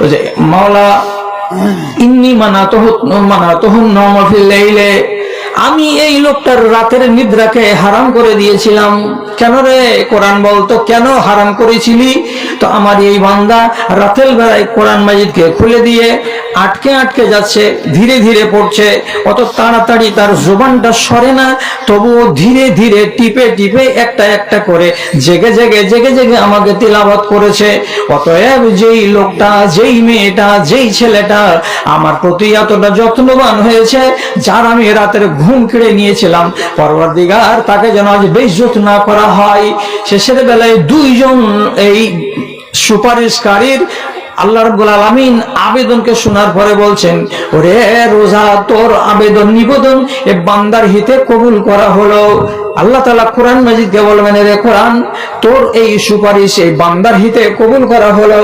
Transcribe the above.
ওই যে মাওলা ইন্নী মানাতুহুন নওমা ফিল লাইলে, আমি এই লোকটার রাতের নিদ্রাকে হারাম করে দিয়েছিলাম। কেন রে? কোরআন বলতো কেন হারাম করেছিলি? তো আমার এই বান্দা রাতের বেলায় কোরআন মাজিদকে খুলে দিয়ে আটকে আটকে যাচ্ছে, ধীরে ধীরে পড়ছে, অত তাড়াতাড়ি তার জবানটা সরে না, তবুও ধীরে ধীরে টিপে টিপে একটা একটা করে জেগে জেগে জেগে জেগে আমাকে তিলাওয়াত করেছে। অতএব যেই লোকটা, যেই মেয়েটা, যেই ছেলেটা আমার প্রতি এতটা যত্নবান হয়েছে, যার আমি রাতের ঘুম কেড়ে নিয়েছিলাম, পরওয়ারদিগার তাকে যেন আজ বেইজ্জত না করা হয়। শেষের বেলায় দুইজন এই সুপারিশকারীর আল্লাহ রাব্বুল আলামিন আবেদনকে শোনার পরে বলছেন, ওরে রোজা, তোর আবেদন নিবেদন এ বান্দার হিতে কবুল করা হলো। আল্লাহ তাআলা কোরআন মাজিদকে বলবেন, রে কোরআন, তোর এই সুপারিশ এই বান্দার হিতে কবুল করা হলো।